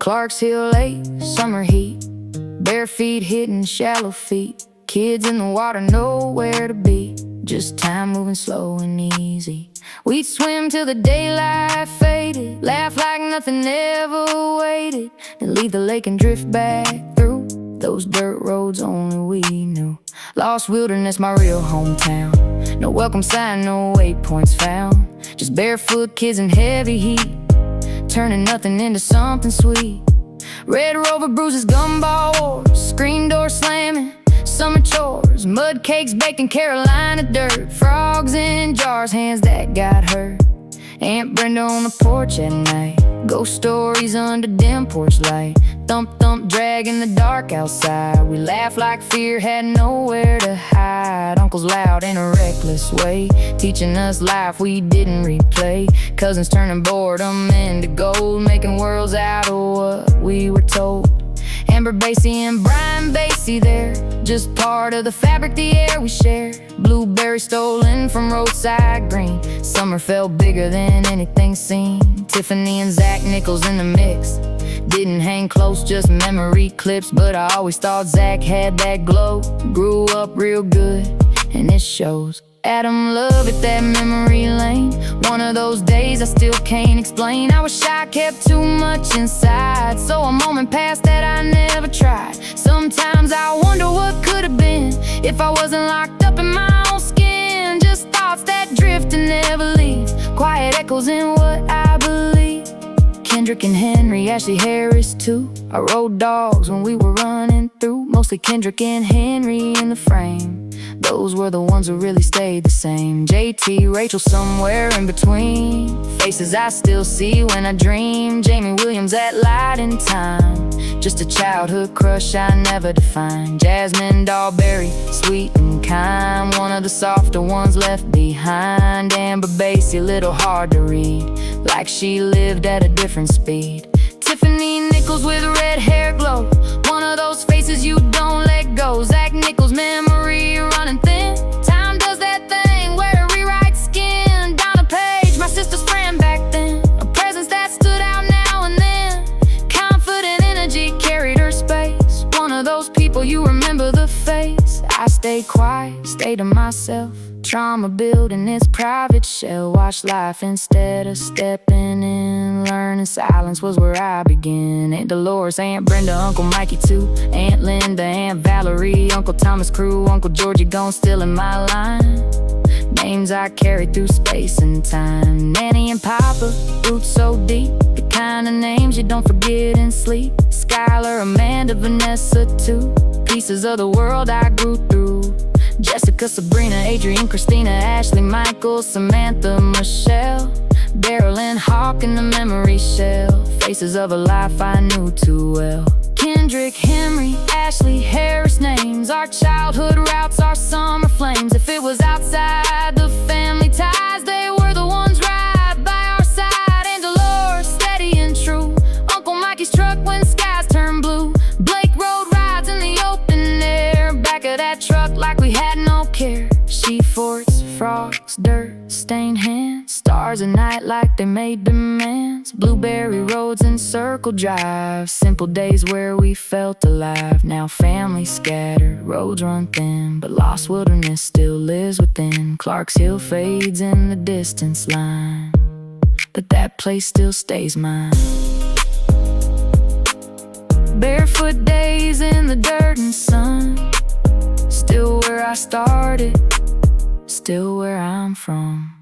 Clark's Hill Lake, summer heat, bare feet hitting shallow feet. Kids in the water, nowhere to be, just time moving slow and easy. We'd swim till the daylight faded, laugh like nothing ever waited, then leave the lake and drift back through those dirt roads only we knew. Lost wilderness, my real hometown. No welcome sign, no waypoints found, just barefoot kids in heavy heat, turning nothing into something sweet. Red Rover bruises, gumball wars, screen door slamming, summer chores, mud cakes baked in Carolina dirt, frogs in jars, hands that got hurt. Aunt Brenda on the porch at night, ghost stories under dim porch light. Thump thump drag in the dark outside, we laugh like fear had nowhere to hide. Uncles loud in a reckless way, teaching us life we didn't replay. Cousins turning boredom into gold, making worlds out of what we were told. Amber Basie and Brian Basie there, just part of the fabric, the air we share. Blueberry stolen from roadside green, summer felt bigger than anything seen. Tiffany and Zach Nichols in the mix, didn't hang close, just memory clips, but I always thought Zach had that glow. Grew up real good, and it shows. Adam Love at that memory lane, one of those days I still can't explain. I was shy, kept too much inside, so a moment passed that I never tried. Sometimes I wonder what could have been if I wasn't locked up in my own skin. Just thoughts that drift and never leave, quiet echoes in what I believe. Kendrick and Henry, Ashley Harris too. I rode dogs when we were running through, mostly Kendrick and Henry in the frame. Those were the ones who really stayed the same. JT, Rachel somewhere in between, faces I still see when I dream. Jamie Williams, that light in time, just a childhood crush I never defined. Jasmine Dahlberry, sweet and kind, one of the softer ones left behind. Amber Basie, little hard to read, like she lived at a different speed. Tiffany Nichols with red hair glow, one of those faces you don't let go. Zach Nichols, memory running thin, time does that thing where it rewrites skin. Donna Page, my sister's friend back then, a presence that stood out now and then. Confident energy carried her space, one of those people you remember the face. I stayed quiet, stayed to myself, trauma building its private shell. Watch life instead of stepping in, learning silence was where I began. Aunt Dolores, Aunt Brenda, Uncle Mikey too, Aunt Linda, Aunt Valerie, Uncle Thomas Crew, Uncle Georgie gone still in my line. Names I carried through space and time. Nanny and Papa, roots so deep, the kind of names you don't forget in sleep. Skylar, Amanda, Vanessa too, pieces of the world I grew through. Jessica, Sabrina, Adrienne, Christina, Ashley, Michael, Samantha, Michelle, Daryl and Hawk in the memory shell, faces of a life I knew too well. Kendrick, Henry, Ashley, Harris, names, our childhood routes, our summer flames. If it was outside the family ties, they were the ones right by our side. And Dolores, steady and true, Uncle Mikey's truck when skies turn blue. Blake rode rides in the open air, back of that truck like we had no care. She forts, frogs, dirt, stained hands, stars at night like they made demands. Blueberry roads and circle drives, simple days where we felt alive. Now family scattered, roads run thin, but lost wilderness still lives within. Clark's Hill fades in the distance line, but that place still stays mine. Barefoot days in the dirt and sun, still where I started, still where I'm from.